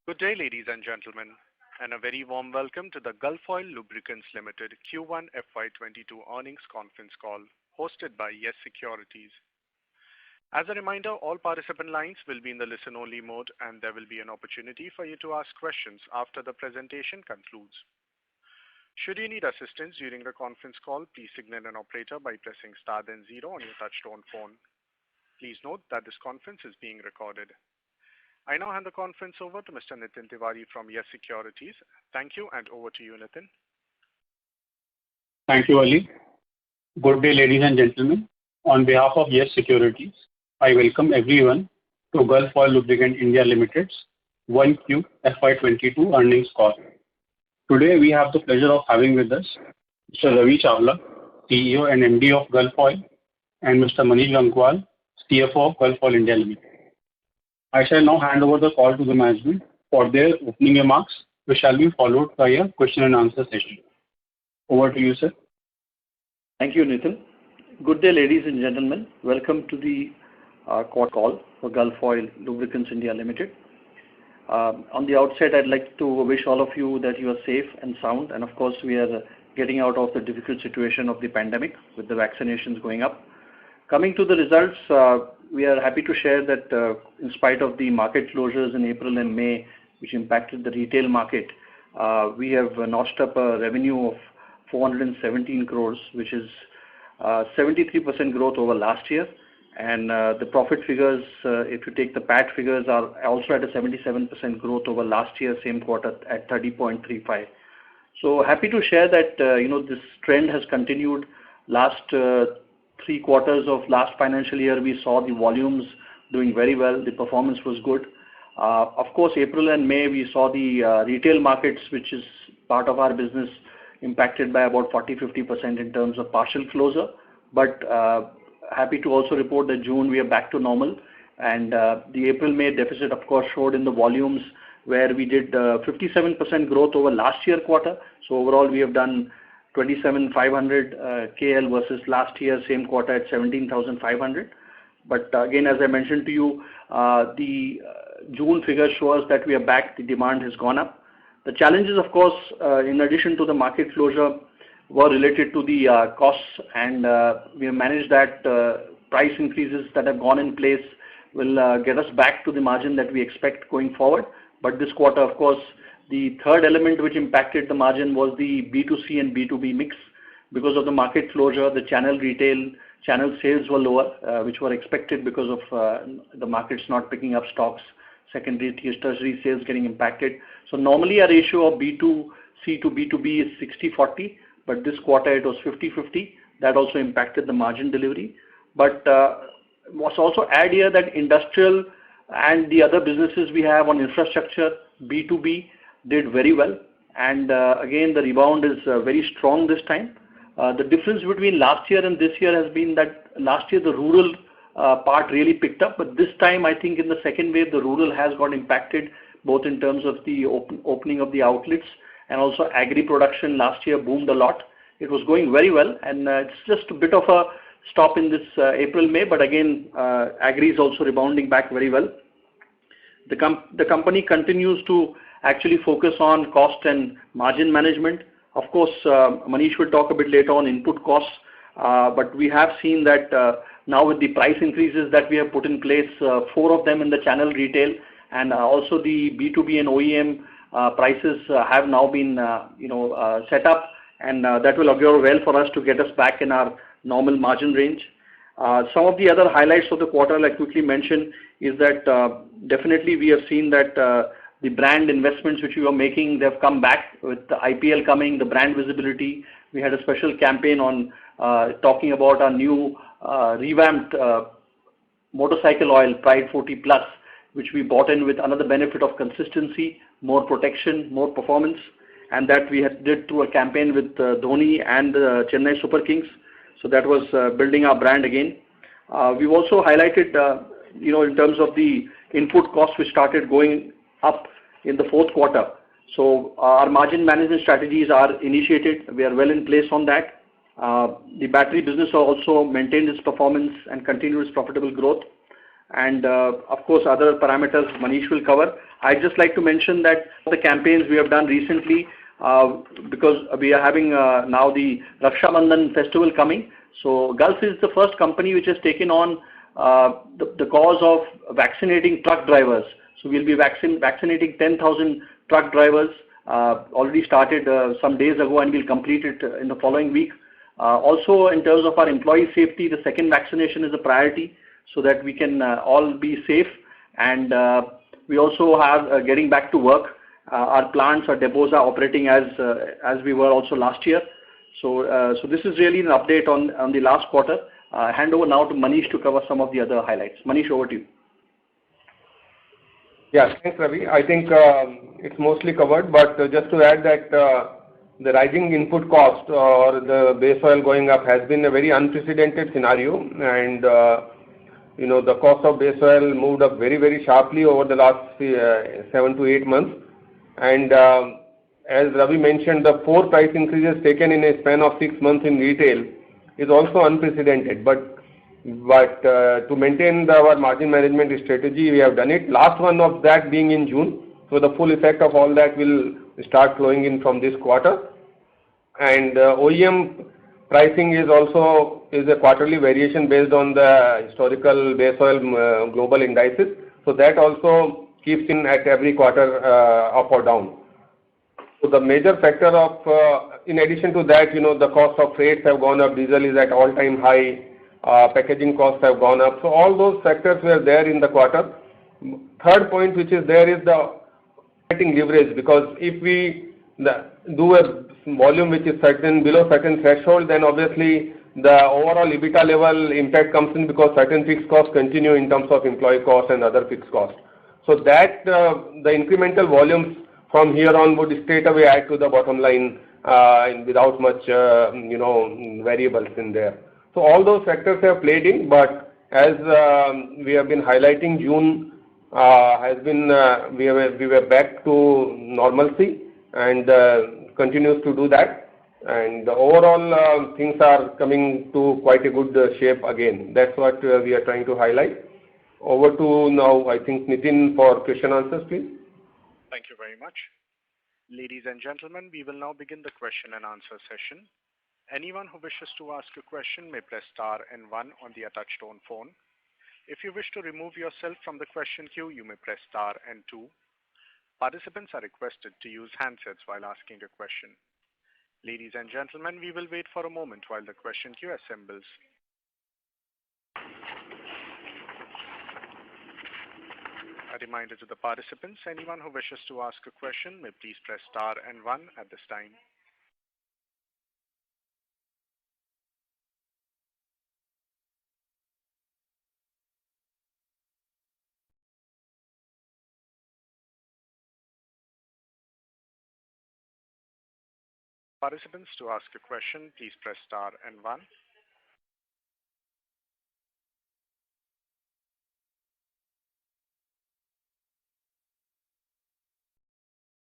Good day, ladies and gentlemen, and a very warm welcome to the Gulf Oil Lubricants Limited Q1 FY22 earnings conference call hosted by Yes Securities. As a reminder, all participant lines will be in the listen-only mode, and there will be an opportunity for you to ask questions after the presentation concludes. Should you need assistance during the conference call, please signal an operator by pressing star then zero on your touchtone phone. Please note that this conference is being recorded. I now hand the conference over to Mr. Nitin Tiwari from Yes Securities. Thank you, and over to you, Nitin. Thank you, Ali. Good day, ladies and gentlemen. On behalf of Yes Securities, I welcome everyone to Gulf Oil Lubricants India Limited's 1Q FY22 earnings call. Today, we have the pleasure of having with us Mr. Ravi Chawla, CEO and MD of Gulf Oil, and Mr. Manish Gangwal, CFO of Gulf Oil India Limited. I shall now hand over the call to the management for their opening remarks, which shall be followed by a question and answer session. Over to you, sir. Thank you, Nitin. Good day, ladies and gentlemen. Welcome to the call for Gulf Oil Lubricants India Limited. On the outset, I'd like to wish all of you that you are safe and sound, and of course, we are getting out of the difficult situation of the pandemic with the vaccinations going up. Coming to the results, we are happy to share that in spite of the market closures in April and May, which impacted the retail market, we have notched up a revenue of 417 crores, which is 73% growth over last year. And the profit figures, if you take the PAT figures, are also at a 77% growth over last year, same quarter at 30.35. So happy to share that this trend has continued. Last 3 quarters of last financial year, we saw the volumes doing very well. The performance was good. Of course, April and May, we saw the retail markets, which is part of our business, impacted by about 40-50% in terms of partial closure. But happy to also report that June we are back to normal. And the April-May deficit, of course, showed in the volumes where we did 57% growth over last year quarter. So overall, we have done 27,500 KL versus last year, same quarter at 17,500. But again, as I mentioned to you, the June figures show us that we are back, the demand has gone up. The challenges, of course, in addition to the market closure, were related to the costs, and we have managed that. Price increases that have gone in place will get us back to the margin that we expect going forward. But this quarter, of course, the third element which impacted the margin was the B2C and B2B mix. Because of the market closure, the retail channel sales were lower, which were expected because of the markets not picking up stocks, secondary, tertiary sales getting impacted. So normally a ratio of B2C to B2B is 60-40, but this quarter it was 50-50. That also impacted the margin delivery. But must also add here that industrial and the other businesses we have on infrastructure, B2B, did very well, and again the rebound is very strong this time. The difference between last year and this year has been that last year the rural part really picked up, but this time I think in the second wave the rural has got impacted, both in terms of the opening of the outlets, and also agri production last year boomed a lot. It was going very well, and it's just a bit of a stop in this April-May, but again agri is also rebounding back very well. The company continues to actually focus on cost and margin management. Of course, Manish will talk a bit later on input costs, but we have seen that now with the price increases that we have put in place, 4 of them in the channel retail, and also the B2B and OEM prices have now been set up, and that will augur well for us to get us back in our normal margin range. Some of the other highlights of the quarter, like quickly mention, is that definitely we have seen that the brand investments which we were making, they've come back with the IPL coming, the brand visibility. We had a special campaign on talking about our new revamped motorcycle oil, Pride 40 Plus, which we bought in with another benefit of consistency, more protection, more performance, and that we did through a campaign with Dhoni and Chennai Super Kings. So that was building our brand again. We've also highlighted, in terms of the input costs, which started going up in the fourth quarter. So our margin management strategies are initiated. We are well in place on that. The battery business also maintained its performance and continued its profitable growth. and of course other parameters Manish will cover. I'd just like to mention that the campaigns we have done recently, because we are having now the Raksha Bandhan festival coming. So Gulf is the first company which has taken on the cause of vaccinating truck drivers. So we'll be vaccinating 10,000 truck drivers. Already started some days ago, and we'll complete it in the following week. Also, in terms of our employee safety, the second vaccination is a priority so that we can all be safe. And we also have getting back to work. Our plants, our depots are operating as we were also last year. So this is really an update on the last quarter. Hand over now to Manish to cover some of the other highlights. Manish, over to you. Yeah, thanks, Ravi. I think it's mostly covered, but just to add that the rising input cost or the base oil going up has been a very unprecedented scenario, and the cost of base oil moved up very, very sharply over the last 7 to 8 months. And as Ravi mentioned, the 4 price increases taken in a span of 6 months in retail is also unprecedented. But to maintain our margin management strategy, we have done it. Last one of that being in June. So the full effect of all that will start flowing in from this quarter. And OEM pricing is a quarterly variation based on the historical base oil global indices. So that also keeps in at every quarter up or down. So the major factor of, in addition to that, the cost of freights have gone up. Diesel is at all-time high. Packaging costs have gone up. So all those factors were there in the quarter. Third point which is there is the operating leverage, because if we do a volume which is below certain threshold, then obviously the overall EBITDA level impact comes in because certain fixed costs continue in terms of employee costs and other fixed costs. So that the incremental volumes from here on would straight away add to the bottom line without much variables in there. So all those factors have played in, but as we have been highlighting, June has been we were back to normalcy and continues to do that. And overall things are coming to quite a good shape again. That's what we are trying to highlight. Over to now, I think, Nitin for question answers, please. Thank you very much. Ladies and gentlemen, we will now begin the question and answer session. Anyone who wishes to ask a question may press star and 1 on the touch-tone phone. If you wish to remove yourself from the question queue, you may press star and 2. Participants are requested to use handsets while asking a question. Ladies and gentlemen, we will wait for a moment while the question queue assembles. A reminder to the participants, anyone who wishes to ask a question may please press star and 1 at this time. Participants, to ask a question, please press star and 1.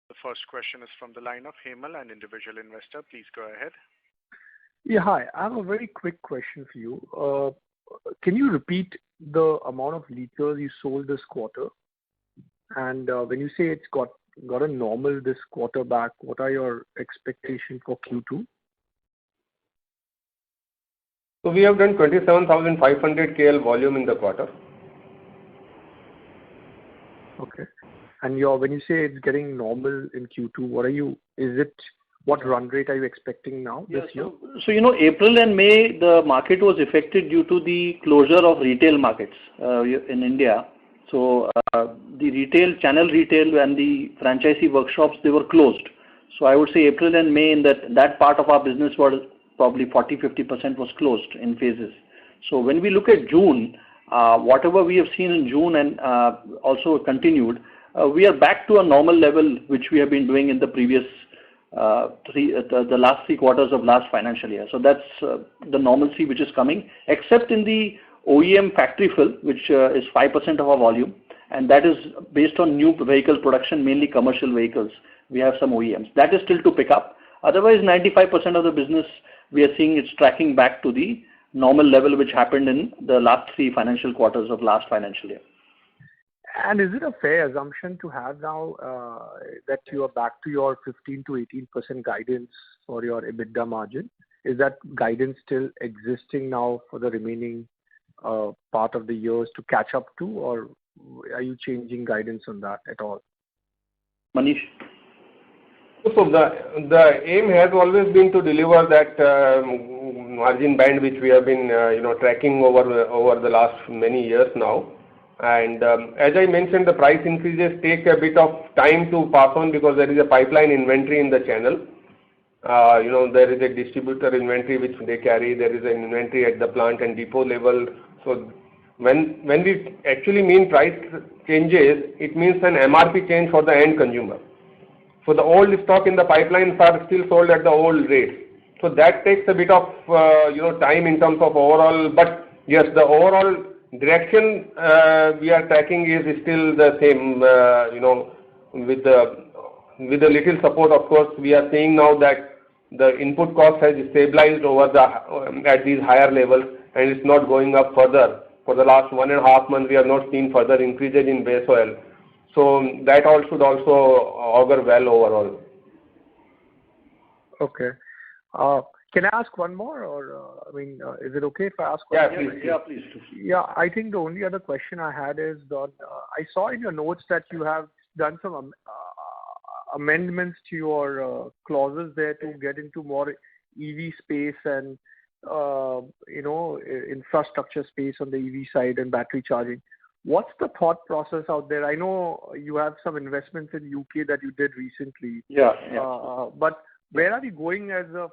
The first question is from the line of Hemal, an individual investor. Please go ahead. Yeah, hi. I have a very quick question for you. Can you repeat the amount of liters you sold this quarter? And when you say it's got a normal this quarter back, what are your expectations for Q2? So we have done 27,500 KL volume in the quarter. Okay. And when you say it's getting normal in Q2, what run rate are you expecting now this year? So April and May, the market was affected due to the closure of retail markets in India. So the channel retail and the franchisee workshops, they were closed. So I would say April and May in that part of our business was probably 40-50% was closed in phases. So when we look at June, whatever we have seen in June and also continued, we are back to a normal level which we have been doing in the previous the last 3 quarters of last financial year. So that's the normalcy which is coming, except in the OEM factory fill, which is 5% of our volume, and that is based on new vehicle production, mainly commercial vehicles. We have some OEMs. That is still to pick up. Otherwise, 95% of the business we are seeing it's tracking back to the normal level which happened in the last 3 financial quarters of last financial year. And is it a fair assumption to have now that you are back to your 15 to 18% guidance for your EBITDA margin? Is that guidance still existing now for the remaining part of the years to catch up to, or are you changing guidance on that at all? Manish? So the aim has always been to deliver that margin band which we have been tracking over the last many years now. And as I mentioned, the price increases take a bit of time to pass on because there is a pipeline inventory in the channel. There is a distributor inventory which they carry. There is an inventory at the plant and depot level. So when we actually mean price changes, it means an MRP change for the end consumer. So the old stock in the pipelines are still sold at the old rate. So that takes a bit of time in terms of overall. But yes, the overall direction we are tracking is still the same. With a little support, of course, we are seeing now that the input cost has stabilized at these higher levels and it's not going up further. For the last 1.5 months, we have not seen further increases in base oil. So that all should also augur well overall. Okay. Can I ask one more, or is it okay if I ask one Yeah, more? please. Yeah, please. Yeah, I think the only other question I had is that I saw in your notes that you have done some amendments to your clauses there to get into more EV space and infrastructure space on the EV side and battery charging. What's the thought process out there? I know you have some investments in UK that you did recently. Yeah. But where are we going as a...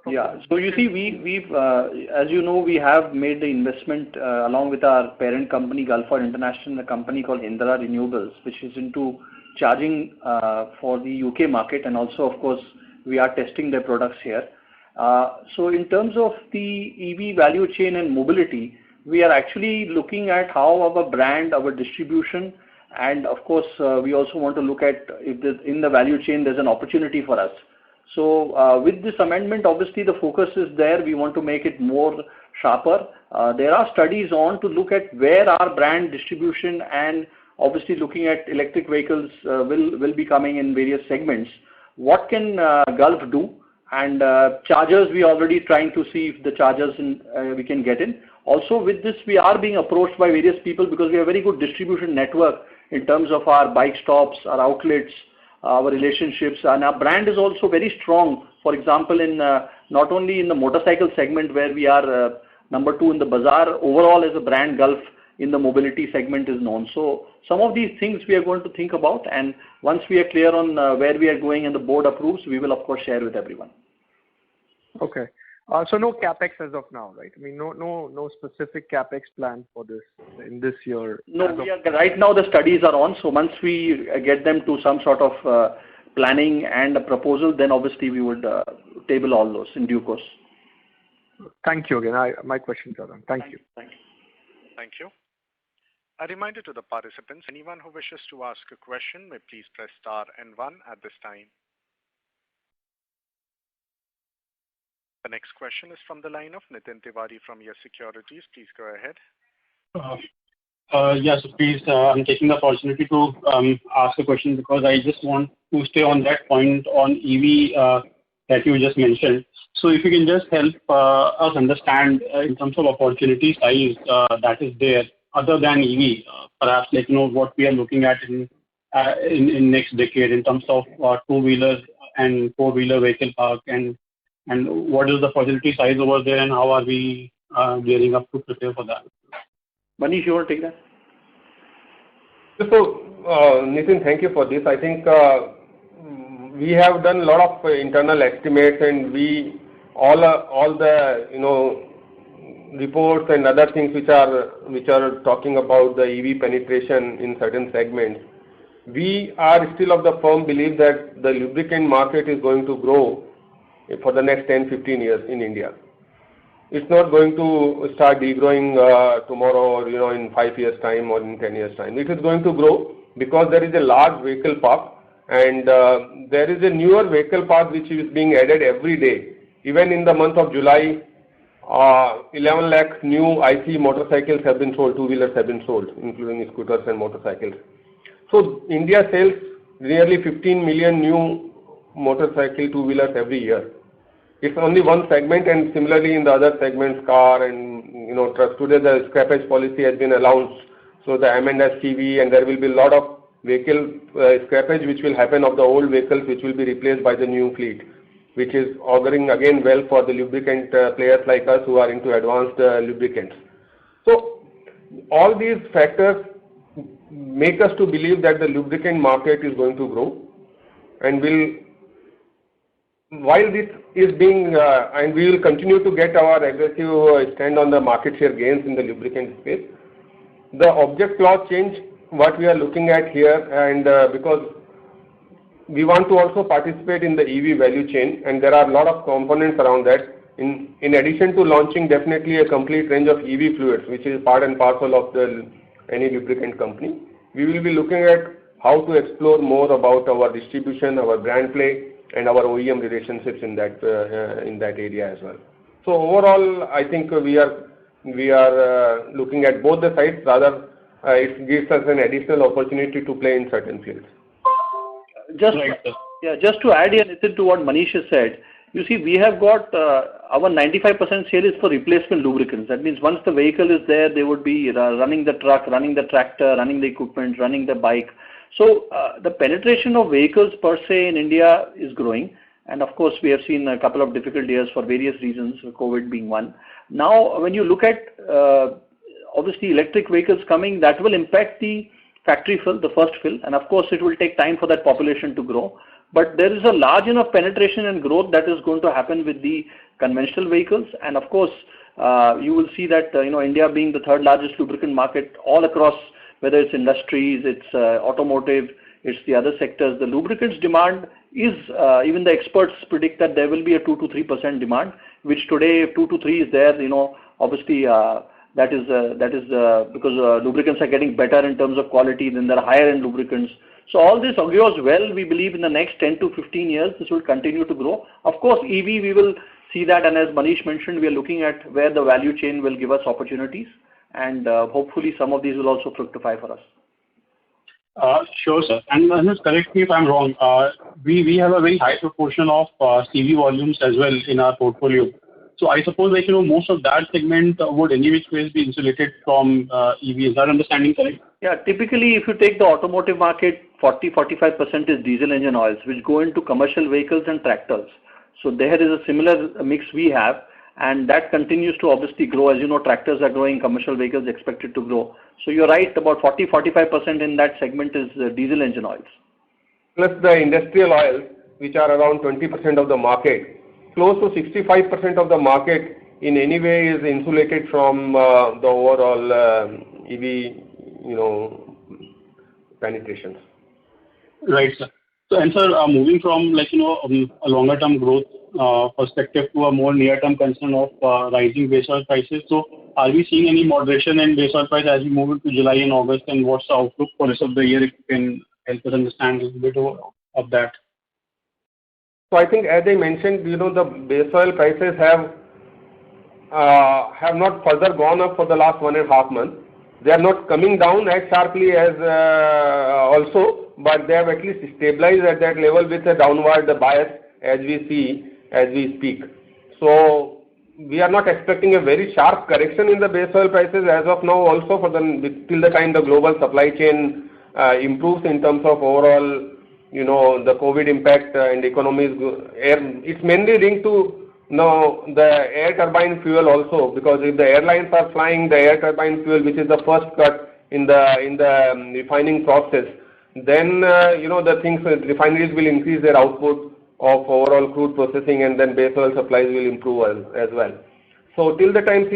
So you see, we've as you know, we have made the investment along with our parent company, Gulf Oil International, a company called Indra Renewables, which is into charging for the UK market, and also, of course, we are testing their products here. So in terms of the EV value chain and mobility, we are actually looking at how our brand, our distribution, and of course, we also want to look at if in the value chain there's an opportunity for us. So with this amendment, obviously the focus is there. We want to make it more sharper. There are studies on to look at where our brand distribution and obviously looking at electric vehicles will be coming in various segments. What can Gulf do? And chargers, we are already trying to see if the chargers we can get in. Also with this, we are being approached by various people because we have a very good distribution network in terms of our bike stops, our outlets, our relationships, and our brand is also very strong. For example, in not only in the motorcycle segment where we are number 2 in the bazaar, overall as a brand, Gulf in the mobility segment is known. So some of these things we are going to think about, and once we are clear on where we are going and the board approves, we will of course share with everyone. Okay. So no capex as of now, right? No specific capex plan for this in this year. No, right now the studies are on. So once we get them to some sort of planning and a proposal, then obviously we would table all those in due course. Thank you again. My questions are done. Thank you. Thank you. A reminder to the participants, anyone who wishes to ask a question may please press star and 1 at this time. The next question is from the line of Nitin Tiwari from Yes Securities. Please go ahead. Yes, please. I'm taking the opportunity to ask a question because I just want to stay on that point on EV that you just mentioned. So if you can just help us understand in terms of opportunity size that is there other than EV, perhaps what we are looking at in next decade in terms of two-wheeler and four-wheeler vehicle park and what is the opportunity size over there and how are we gearing up to prepare for that? Manish, you want to take that? So, Nitin, thank you for this. I think we have done a lot of internal estimates, and all the reports and other things which are talking about the EV penetration in certain segments. We are still of the firm belief that the lubricant market is going to grow for the next 10-15 years in India. It's not going to start degrowing tomorrow or in 5 years' time or in 10 years' time. It is going to grow because there is a large vehicle park, and there is a newer vehicle park which is being added every day. Even in the month of July, 11 lakh new IC motorcycles have been sold, two-wheelers have been sold, including scooters and motorcycles. So India sells nearly 15 million new motorcycle two-wheelers every year. It's only one segment, and similarly in the other segments, car and trucks. Today the scrappage policy has been announced, so the M&S-CV, and there will be a lot of vehicle scrappage which will happen of the old vehicles, which will be replaced by the new fleet, which is auguring again well for the lubricant players like us who are into advanced lubricants. So all these factors make us to believe that the lubricant market is going to grow, and while this is being, and we will continue to get our aggressive stand on the market share gains in the lubricant space. The object clause change, what we are looking at here, and because we want to also participate in the EV value chain, and there are a lot of components around that. In addition to launching definitely a complete range of EV fluids, which is part and parcel of any lubricant company, we will be looking at how to explore more about our distribution, our brand play, and our OEM relationships in that area as well. So overall, I think we are looking at both the sides. Rather, it gives us an additional opportunity to play in certain fields. Just to add here, Nitin, to what Manish has said, you see, we have got our 95% sale is for replacement lubricants. That means once the vehicle is there, they would be running the truck, running the tractor, running the equipment, running the bike. So the penetration of vehicles per se in India is growing, and of course we have seen a couple of difficult years for various reasons, COVID being one. Now when you look at obviously electric vehicles coming, that will impact the factory fill, the first fill, and of course it will take time for that population to grow. But there is a large enough penetration and growth that is going to happen with the conventional vehicles, and of course you will see that India being the third largest lubricant market all across, whether it's industries, it's automotive, it's the other sectors. The lubricants demand is, even the experts predict that there will be a 2 to 3% demand, which today if 2 to 3 is there, obviously that is because lubricants are getting better in terms of quality, then there are higher end lubricants. So all this augurs well. We believe in the next 10 to 15 years, this will continue to grow. Of course, EV, we will see that, and as Manish mentioned, we are looking at where the value chain will give us opportunities, and hopefully some of these will also fructify for us. Sure, sir. And just correct me if I'm wrong. We have a very high proportion of CV volumes as well in our portfolio. So I suppose most of that segment would any which ways be insulated from EV. Is that understanding correct? Yeah, typically if you take the automotive market, 40-45% is diesel engine oils, which go into commercial vehicles and tractors. So there is a similar mix we have, and that continues to obviously grow. As you know, tractors are growing, commercial vehicles expected to grow. So you're right, about 40-45% in that segment is diesel engine oils. Plus the industrial oils, which are around 20% of the market, close to 65% of the market in any way is insulated from the overall EV, penetrations. Right, sir. So, and sir, moving from a longer term growth perspective to a more near term concern of rising base oil prices. So, are we seeing any moderation in base oil price as we move into July and August, and what's the outlook for the rest of the year? If you can help us understand a little bit of that. So I think, as I mentioned, the base oil prices have not further gone up for the last 1.5 months. They are not coming down as sharply as also, but they have at least stabilized at that level with a downward bias as we speak. So we are not expecting a very sharp correction in the base oil prices as of now. Also, till the time the global supply chain improves in terms of overall, the COVID impact and economies. It's mainly linked to the air turbine fuel also, because if the airlines are flying the air turbine fuel, which is the first cut in the refining process, then refineries will increase their output of overall crude processing, and then base oil supplies will improve as well. So till the time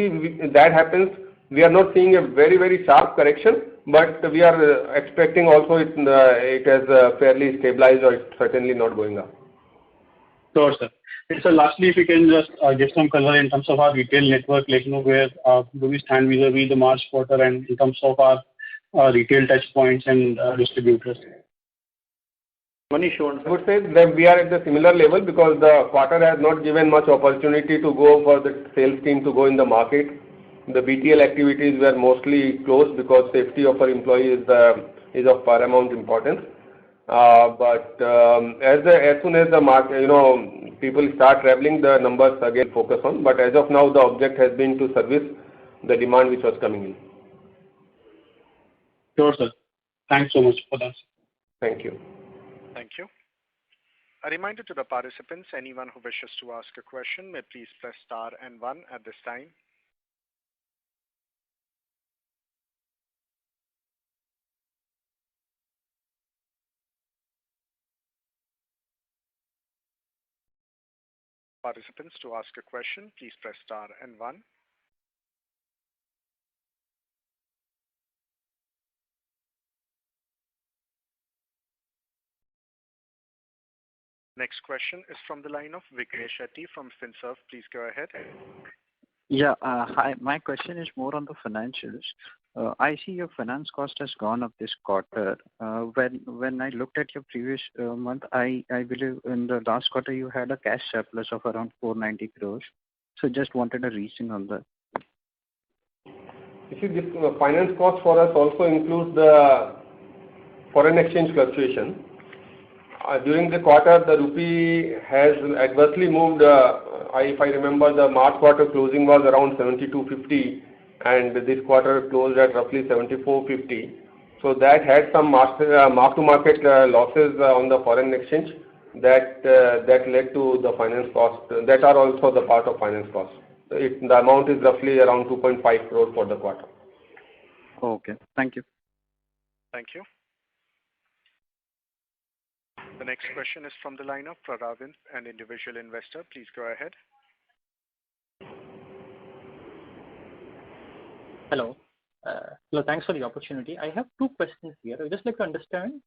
that happens, we are not seeing a very, very sharp correction, but we are expecting also it has fairly stabilized, or it's certainly not going up. Sure, sir. And so lastly, if you can just give some color in terms of our retail network, where do we stand vis-a-vis the March quarter, and in terms of our retail touch points and distributors? Manish, you want I would say that we are at the similar level because the quarter has not given much opportunity to go for the sales team to go in the market. The BTL activities were mostly closed because safety of our employees is of paramount importance. As soon as the market, people start traveling, the numbers again focus on. But as of now, the object has been to service the demand which was coming in. Sure, sir. Thanks so much for that. Thank you. Thank you. A reminder to the participants, anyone who wishes to ask a question may please press star and 1 at this time. Participants, to ask a question, please press star and 1. Next question is from the line of Vignesh Shetty from FinServ. Please go ahead. Yeah, hi. My question is more on the financials. I see your finance cost has gone up this quarter. When I looked at your previous month, I believe in the last quarter you had a cash surplus of around 490 crores. So just wanted a reason on that. You see, this finance cost for us also includes the foreign exchange fluctuation. During the quarter, the rupee has adversely moved. If I remember, the March quarter closing was around 72.50, and this quarter closed at roughly 74.50. So that had some mark-to-market losses on the foreign exchange that led to the finance cost. That are also the part of finance cost. The amount is roughly around 2.5 crores for the quarter. Okay, thank you. Thank you. The next question is from the line of Praravind, an individual investor. Please go ahead. Hello. Thanks for the opportunity. I have two questions here. I would just like to understand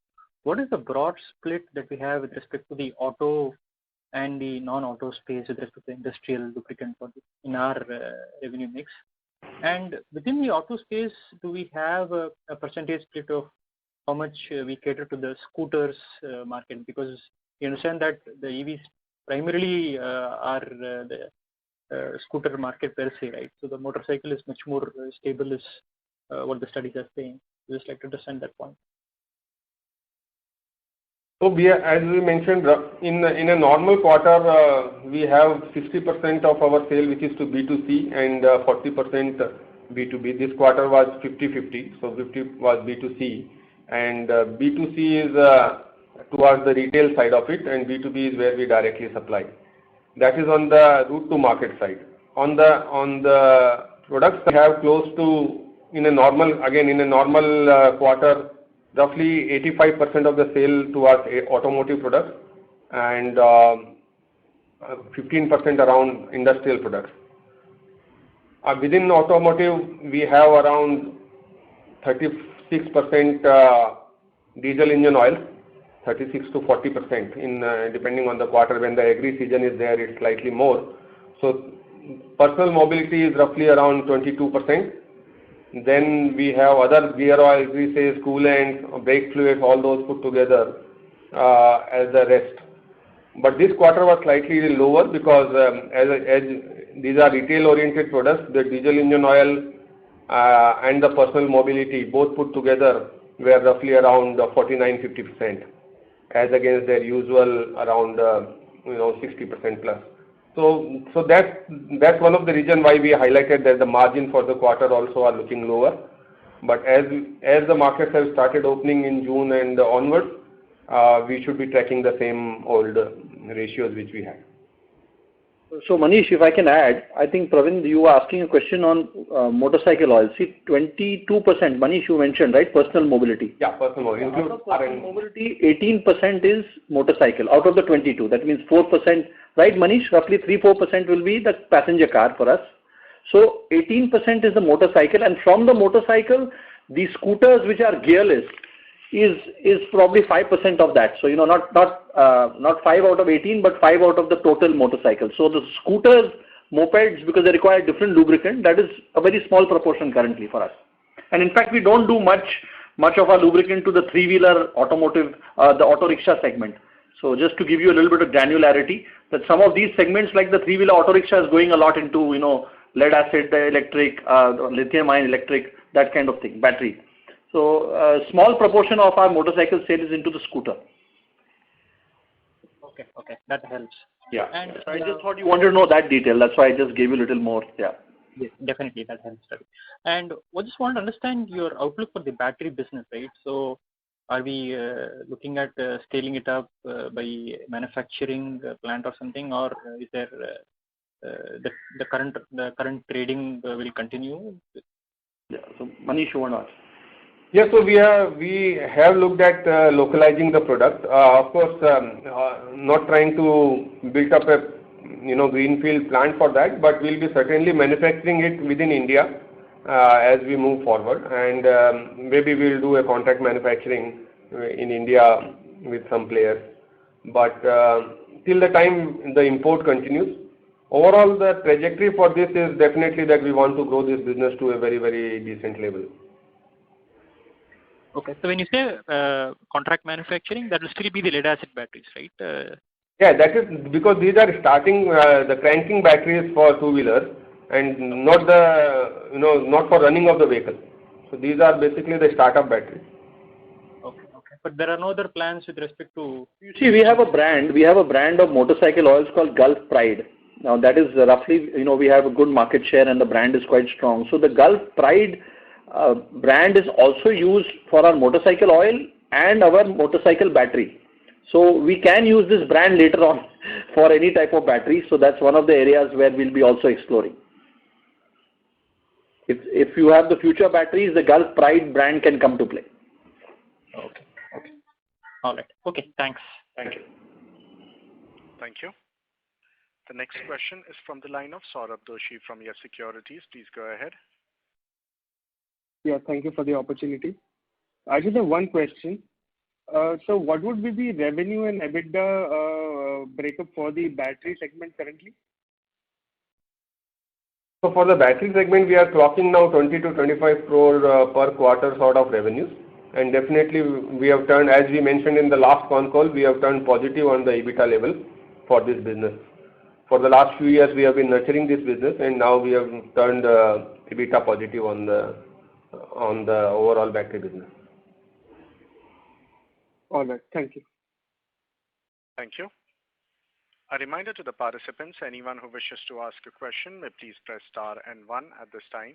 what is the broad split that we have with respect to the auto and the non-auto space with respect to industrial lubricant in our revenue mix. And within the auto space, do we have a percentage split of how much we cater to the scooters market? Because you understand that the EVs primarily are the scooter market per se, right? So the motorcycle is much more stable is what the studies are saying. Just like to understand that point. So as we mentioned, in a normal quarter, we have 60% of our sale which is to B2C and 40% B2B. This quarter was 50-50, so 50 was B2C. And B2C is towards the retail side of it, and B2B is where we directly supply. That is on the route to market side. On the products, we have close to, in a normal quarter, roughly 85% of the sale towards automotive products and 15% around industrial products. Within automotive, we have around 36% diesel engine oil, 36 to 40% depending on the quarter. When the agri season is there, it's slightly more. So personal mobility is roughly around 22%. Then we have other gear oil, greases, coolant, brake fluid, all those put together as the rest. But this quarter was slightly lower because as these are retail-oriented products, the diesel engine oil and the personal mobility both put together were roughly around 49-50%, as against their usual around 60% plus. So that's one of the reasons why we highlighted that the margin for the quarter also are looking lower. But as the markets have started opening in June and onwards, we should be tracking the same old ratios which we had. So Manish, if I can add, I think Pravin, you were asking a question on motorcycle oil. See, 22%, Manish, you mentioned, right? Personal mobility. Yeah, personal mobility. Out of personal mobility, 18% is motorcycle out of the 22. That means 4%, right, Manish? Roughly 3-4% will be the passenger car for us. So 18% is the motorcycle, and from the motorcycle, the scooters which are gearless is probably 5% of that. So not 5 out of 18, but 5 out of the total motorcycle. So the scooters, mopeds, because they require different lubricant, that is a very small proportion currently for us. And in fact, we don't do much much of our lubricant to the three-wheeler automotive, the auto rickshaw segment. So just to give you a little bit of granularity, that some of these segments like the three-wheeler auto rickshaw is going a lot into, lead acid electric, lithium ion electric, that kind of thing, battery. So a small proportion of our motorcycle sale is into the scooter. Okay, that helps. Yeah, and so I just thought you wanted to know that detail. That's why I just gave you a little more. Yeah. Yes, definitely that helps. And I just want to understand your outlook for the battery business, right? So, are we looking at scaling it up by manufacturing a plant or something, or is there the current trading will continue? Yeah. So Manish, you want to ask? Yes, so we have looked at localizing the product. Of course, not trying to build up a greenfield plant for that, but we'll be certainly manufacturing it within India as we move forward, and maybe we'll do a contract manufacturing in India with some players. But till the time the import continues, overall the trajectory for this is definitely that we want to grow this business to a very, very decent level. Okay, so when you say contract manufacturing, that will still be the lead acid batteries, right? Yeah, that is because these are starting the cranking batteries for two-wheelers and not not for running of the vehicle. So these are basically the startup batteries. Okay. But there are no other plans with respect to. You see, we have a brand of motorcycle oils called Gulf Pride. Now that is roughly, we have a good market share and the brand is quite strong. So the Gulf Pride brand is also used for our motorcycle oil and our motorcycle battery. So we can use this brand later on for any type of battery. So that's one of the areas where we'll be also exploring. If you have the future batteries, the Gulf Pride brand can come to play. Okay. All right. Okay, thanks. Thank you. Thank you. The next question is from the line of Saurabh Doshi from Yes Securities. Please go ahead. Yeah, thank you for the opportunity. I just have one question. So what would be the revenue and EBITDA breakup for the battery segment currently? So for the battery segment, we are clocking now 20 to 25 crore per quarter sort of revenues. And definitely we have turned, as we mentioned in the last con call, we have turned positive on the EBITDA level for this business. For the last few years, we have been nurturing this business, and now we have turned EBITDA positive on the overall battery business. All right. Thank you. Thank you. A reminder to the participants, anyone who wishes to ask a question may please press star and 1 at this time.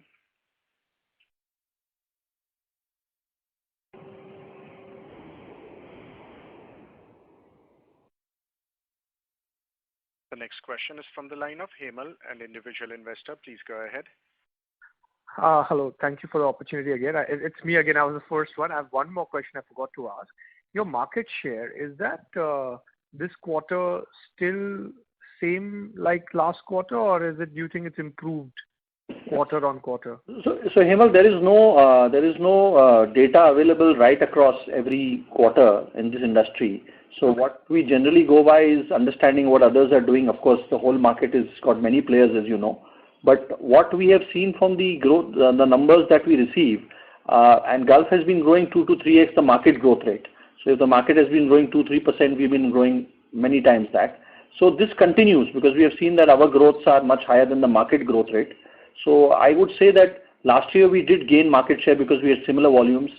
The next question is from the line of Hemal, an individual investor. Please go ahead. Hello. Thank you for the opportunity again. It's me again. I was the first one. I have one more question I forgot to ask. Your market share, is that this quarter still same like last quarter, or is it, do you think it's improved quarter on quarter? So Hemal, there is no data available right across every quarter in this industry. So what we generally go by is understanding what others are doing. Of course, the whole market has got many players, as you know. But what we have seen from the growth, the numbers that we receive, and Gulf has been growing 2 to 3x the market growth rate. So if the market has been growing 2-3%, we've been growing many times that. So this continues because we have seen that our growths are much higher than the market growth rate. So I would say that last year we did gain market share because we had similar volumes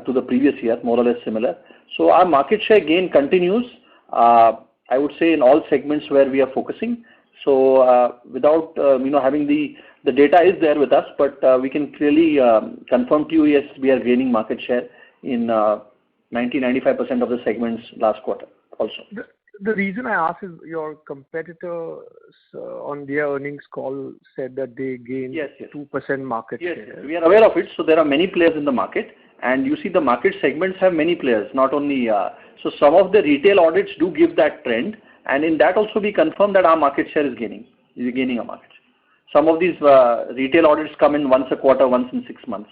to the previous year, more or less similar. So our market share gain continues, I would say, in all segments where we are focusing. So without having the data is there with us, but we can clearly confirm to you, yes, we are gaining market share in 90-95% of the segments last quarter also. The reason I ask is your competitors on their earnings call said that they gained 2% market share. Yes, we are aware of it. So there are many players in the market, and you see the market segments have many players, not only. So some of the retail audits do give that trend, and in that also we confirm that our market share is gaining a market share. Some of these retail audits come in once a quarter, once in 6 months.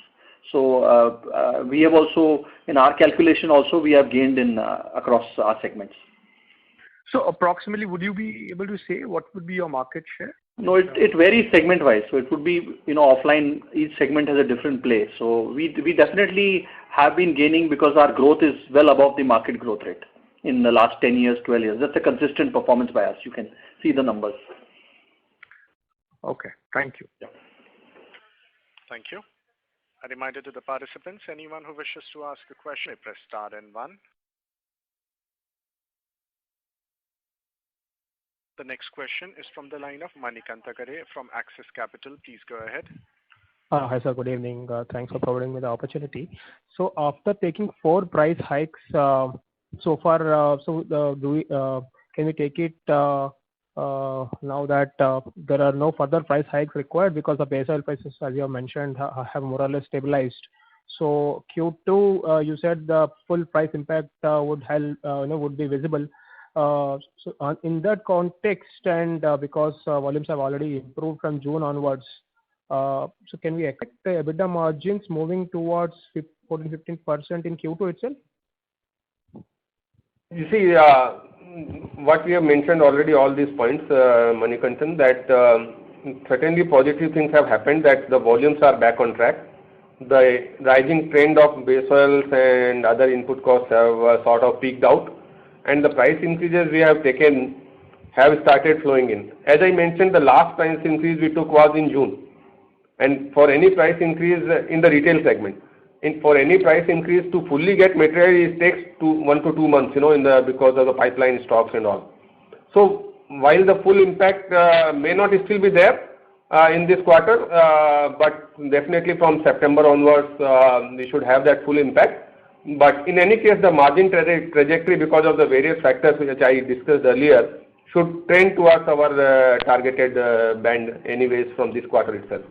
So we have also, in our calculation also, we have gained in across our segments. So approximately, would you be able to say what would be your market share No, it varies segment-wise. So it would be, offline, each segment has a different play. So we definitely have been gaining because our growth is well above the market growth rate in the last 10 years, 12 years. That's a consistent performance by us. You can see the numbers. Okay. Thank you. Yeah. Thank you. A reminder to the participants, anyone who wishes to ask a question, press star and 1. The next question is from the line of Manikantha Kare from Axis Capital. Please go ahead. Hi, sir. Good evening. Thanks for providing me the opportunity. So after taking 4 price hikes so far, can we take it now that there are no further price hikes required because the base oil prices, as you have mentioned, have more or less stabilized. So Q2, you said the full price impact would be visible. In that context, and because volumes have already improved from June onwards, so can we expect the EBITDA margins moving towards 14-15% in Q2 itself? You see, what we have mentioned already, all these points, Manikanthan, that certainly positive things have happened, that the volumes are back on track. The rising trend of base oils and other input costs have sort of peaked out, and the price increases we have taken have started flowing in. As I mentioned, the last price increase we took was in June. And for any price increase in the retail segment, for any price increase to fully get material, it takes 1 to 2 months, because of the pipeline stocks and all. So while the full impact may not still be there in this quarter, but definitely from September onwards, we should have that full impact. But in any case, the margin trajectory, because of the various factors which I discussed earlier, should trend towards our targeted band anyways from this quarter itself.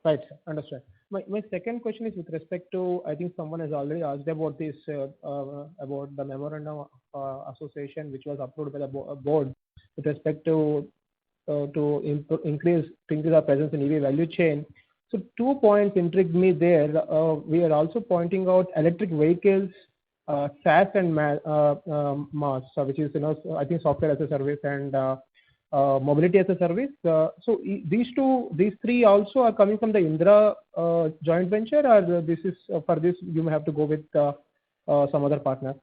Right, sir. Understand. My second question is with respect to, I think someone has already asked about this, about the memorandum of association which was approved by the board with respect to increase our presence in EV value chain. So 2 points intrigued me there. We are also pointing out electric vehicles, SaaS and MaaS, which is, I think software as a service and mobility as a service. So these three also are coming from the Indra joint venture, or this is for this you may have to go with some other partner?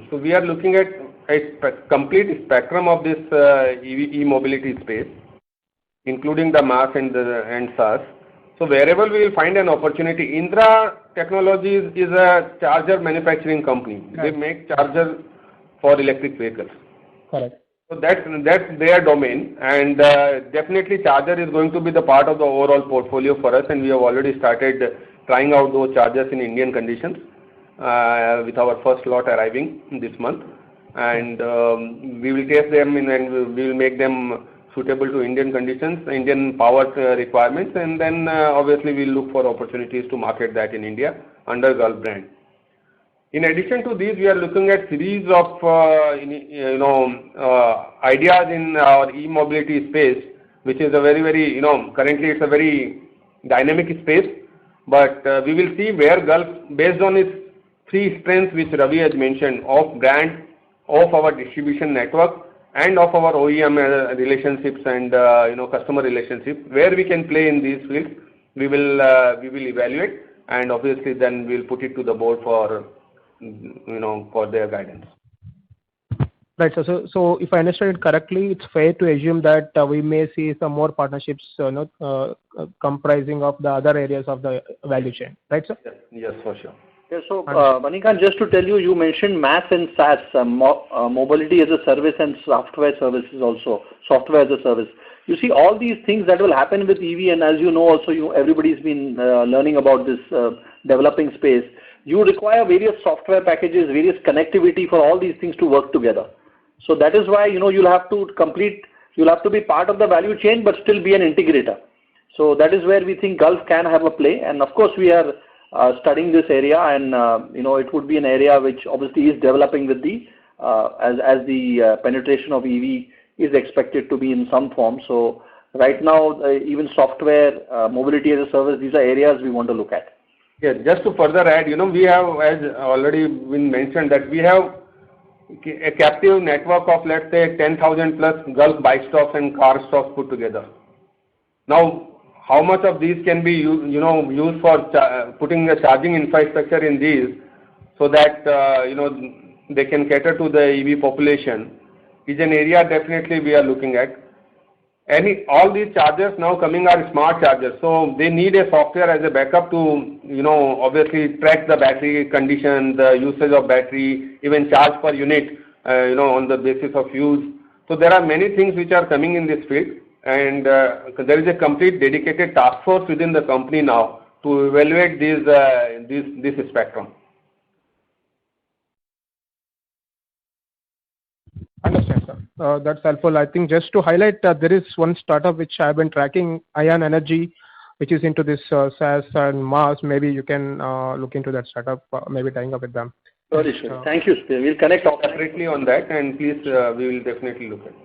So we are looking at a complete spectrum of this e-mobility space, including the MaaS and SaaS. So wherever we will find an opportunity, Indra Technologies is a charger manufacturing company. Right. They make chargers for electric vehicles. Correct. So that's their domain, and definitely charger is going to be the part of the overall portfolio for us, and we have already started trying out those chargers in Indian conditions with our first lot arriving this month, and we will test them and we will make them suitable to Indian conditions, Indian power requirements, and then obviously we will look for opportunities to market that in India under Gulf brand. In addition to these, we are looking at series of ideas in our e-mobility space, which is a very currently it's a very dynamic space, but we will see where Gulf, based on its 3 strengths which Ravi has mentioned, of brand, of our distribution network, and of our OEM relationships and customer relationships, where we can play in these fields, we will evaluate, and obviously then we'll put it to the board for their guidance. Right. So if I understand it correctly, it's fair to assume that we may see some more partnerships, comprising of the other areas of the value chain, right, sir? Yes, for sure. Yeah, so Manikant, just to tell you, you mentioned MaaS and SaaS, mobility as a service and software services also, software as a service. You see, all these things that will happen with EV, and as you know also, everybody's been learning about this developing space. You require various software packages, various connectivity for all these things to work together. So that is why, you'll have to be part of the value chain, but still be an integrator. So that is where we think Gulf can have a play. And of course, we are studying this area, and, it would be an area which obviously is developing with the, as the penetration of EV is expected to be in some form. So right now, even software, mobility as a service, these are areas we want to look at. Yeah, just to further add, we have, as already been mentioned, that we have a captive network of, let's say, 10,000 plus Gulf bike stops and car stops put together. Now, how much of these can be used for putting a charging infrastructure in these so that they can cater to the EV population is an area definitely we are looking at. All these chargers now coming are smart chargers, so they need a software as a backup to obviously track the battery condition, the usage of battery, even charge per unit on the basis of use. So there are many things which are coming in this field, and there is a complete dedicated task force within the company now to evaluate this spectrum. Understand, sir. That's helpful. I think just to highlight, there is one startup which I've been tracking, Ion Energy, which is into this SAS and Mars. Maybe you can look into that startup, maybe tying up with them. Sorry, sir. Thank you, sir. We'll connect separately on that, and please, we will definitely look at it.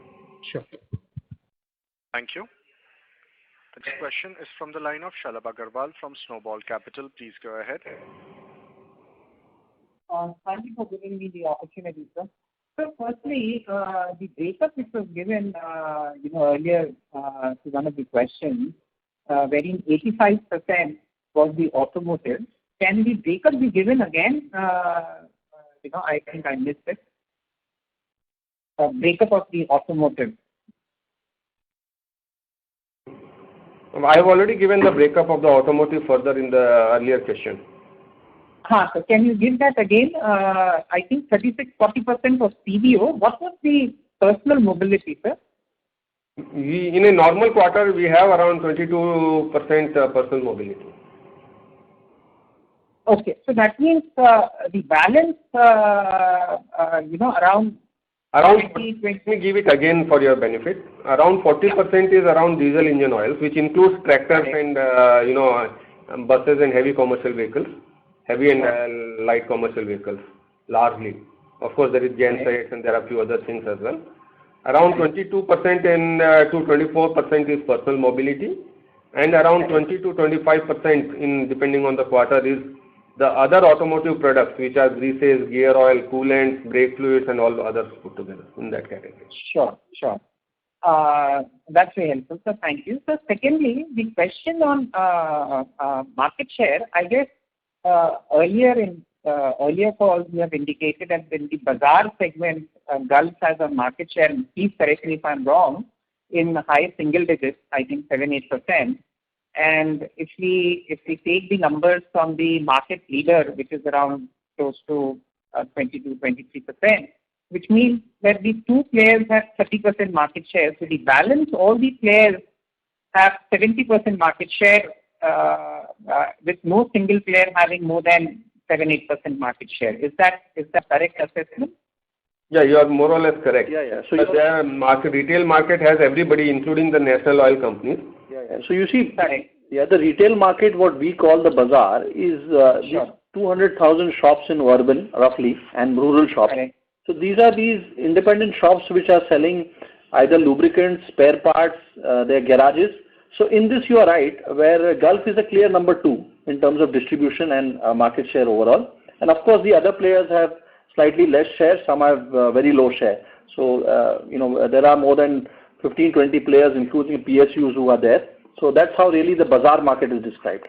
Sure. Thank you. The next question is from the line of Shalabh Agarwal from Snowball Capital. Please go ahead. Thank you for giving me the opportunity, sir. So firstly, the breakup which was given earlier to one of the questions, wherein 85% was the automotive. Can the breakup be given again? I think I missed it. Breakup of the automotive. I have already given the breakup of the automotive further in the earlier question. So can you give that again? I think 36-40% was CVO. What was the personal mobility, sir? In a normal quarter, we have around 22% personal mobility. Okay, so that means the balance, around. Let me give it again for your benefit. Around 40% is around diesel engine oils, which includes tractors and buses and heavy commercial vehicles, heavy and light commercial vehicles, largely. Of course, there is gensets and there are a few other things as well. Around 22% and to 24% is personal mobility, and around 20 to 25% in depending on the quarter is the other automotive products, which are greases, gear oil, coolants, brake fluids, and all the others put together in that category. Sure. That's very helpful, sir. Thank you. So secondly, the question on market share, I guess earlier calls you have indicated that in the bazaar segment, Gulf has a market share, please correct me if I'm wrong, in high single digits, I think 7-8%. And if we take the numbers from the market leader, which is around close to 22-23%, which means that the two players have 30% market share. So the balance, all the players have 70% market share, with no single player having more than 7-8% market share. Is that correct assessment? Yeah, you are more or less correct. Yeah. So the retail market has everybody, including the national oil companies. Yeah. So you see, the retail market, what we call the bazaar, is these 200,000 shops in urban, roughly, and rural shops. Correct. So these are these independent shops which are selling either lubricants, spare parts, their garages. So in this you are right, where Gulf is a clear number 2 in terms of distribution and market share overall. And of course the other players have slightly less share, some have very low share. So, there are more than 15-20 players, including PSUs, who are there. So that's how really the bazaar market is described.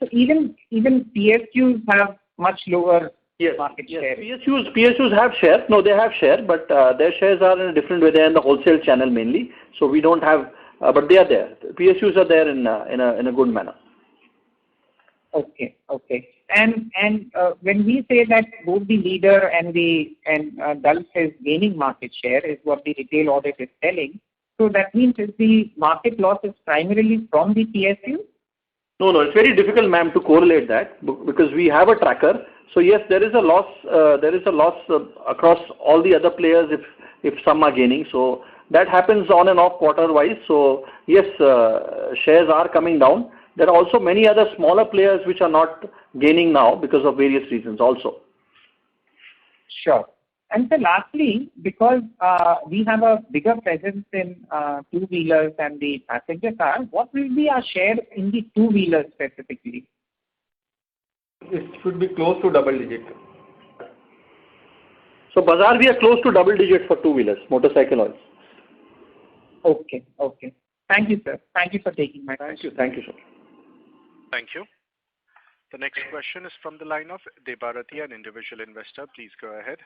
So even PSUs have much lower market share. PSUs have share. No, they have share, but their shares are in a different way. They're in the wholesale channel mainly. So we don't have, but they are there. PSUs are there in a good manner. Okay. And when we say that both the leader and Gulf is gaining market share, is what the retail audit is telling. So that means the market loss is primarily from the PSU? No, it's very difficult, ma'am, to correlate that because we have a tracker. So yes, there is a loss. Across all the other players if some are gaining. So that happens on and off quarter wise. So yes, shares are coming down. There are also many other smaller players which are not gaining now because of various reasons also. Sure. And so lastly, because we have a bigger presence in two-wheelers and the passenger car, what will be our share in the two-wheelers specifically? It should be close to double digit. So Bazaar, we are close to double digit for two-wheelers, motorcycle oils. Okay. Thank you, sir. Thank you for taking my question. Thank you, sir. Thank you. The next question is from the line of Debarati, an individual investor. Please go ahead.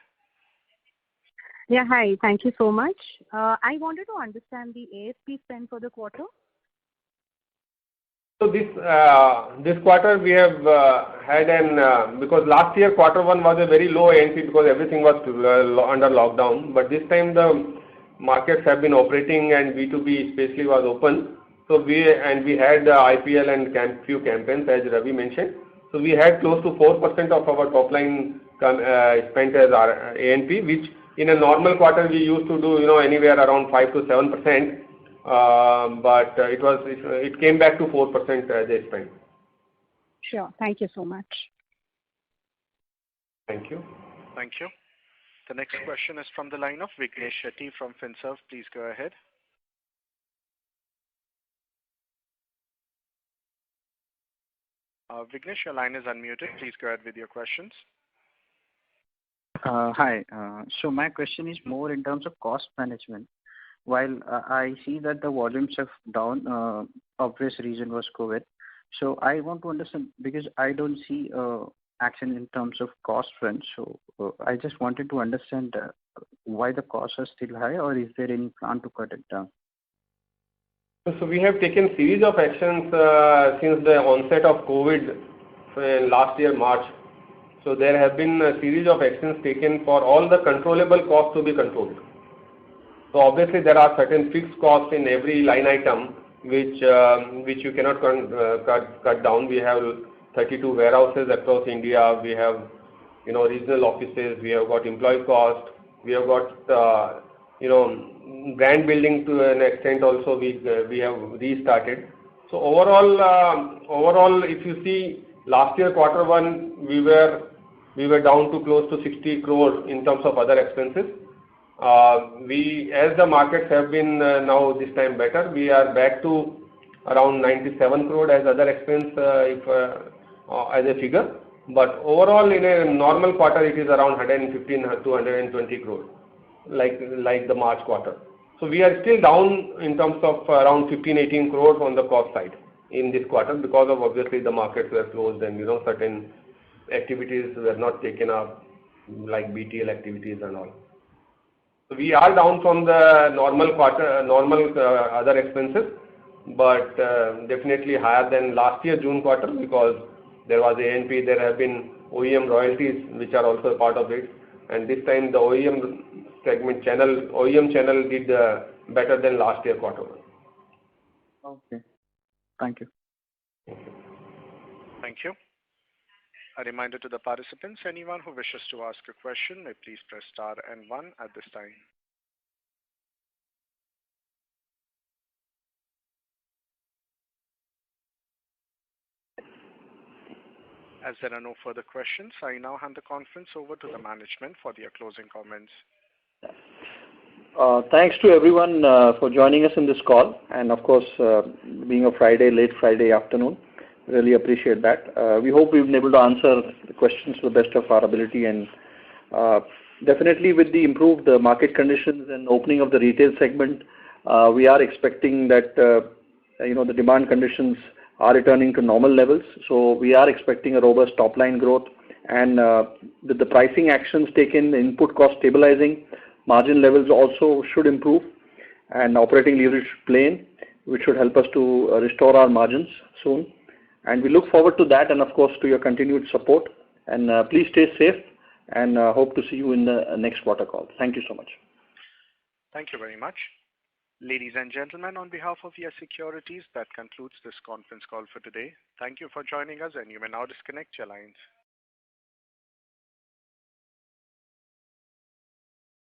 Yeah, hi. Thank you so much. I wanted to understand the ASP spend for the quarter. So this quarter we have had because last year quarter one was a very low ANP because everything was under lockdown. But this time the markets have been operating and B2B especially was open. So we had IPL and few campaigns as Ravi mentioned. So we had close to 4% of our top line spent as our ANP, which in a normal quarter we used to do anywhere around 5 to 7%. But it came back to 4% as a spend. Sure. Thank you so much. Thank you. Thank you. The next question is from the line of Vignesh Shetty from FinServ. Please go ahead. Vignesh, your line is unmuted. Please go ahead with your questions. Hi. So my question is more in terms of cost management. While I see that the volumes have down, obvious reason was COVID. So I want to understand because I don't see action in terms of cost front. So I just wanted to understand why the costs are still high, or is there any plan to cut it down? So we have taken series of actions since the onset of COVID last year March. So there have been a series of actions taken for all the controllable costs to be controlled. So obviously there are certain fixed costs in every line item which you cannot cut down. We have 32 warehouses across India. We have regional offices. We have got employee cost. We have got brand building to an extent also. We have restarted. So overall, if you see last year quarter one, we were down to close to 60 crore in terms of other expenses. As the markets have been now this time better, we are back to around 97 crore as other expense as a figure. But overall, in a normal quarter, it is around 115 to 120 crore, like the March quarter. So we are still down in terms of around 15-18 crores on the cost side in this quarter because of obviously the markets were closed and certain activities were not taken up like BTL activities and all. So we are down from the normal other expenses, but definitely higher than last year June quarter because there was ANP, there have been OEM royalties which are also a part of it, and this time the OEM channel did better than last year quarter one. Okay. Thank you. Thank you. A reminder to the participants, anyone who wishes to ask a question may please press star and 1 at this time. As there are no further questions, I now hand the conference over to the management for their closing comments. Thanks to everyone for joining us in this call, and of course, being a late Friday afternoon, really appreciate that. We hope we've been able to answer the questions to the best of our ability, and definitely with the improved market conditions and opening of the retail segment, we are expecting that the demand conditions are returning to normal levels. So we are expecting a robust top line growth, and with the pricing actions taken, the input cost stabilizing, margin levels also should improve, and operating leverage should play in, which should help us to restore our margins soon. And we look forward to that, and of course to your continued support. And please stay safe, and hope to see you in the next quarter call. Thank you so much. Thank you very much. Ladies and gentlemen, on behalf of Yes Securities, that concludes this conference call for today. Thank you for joining us, and you may now disconnect your lines.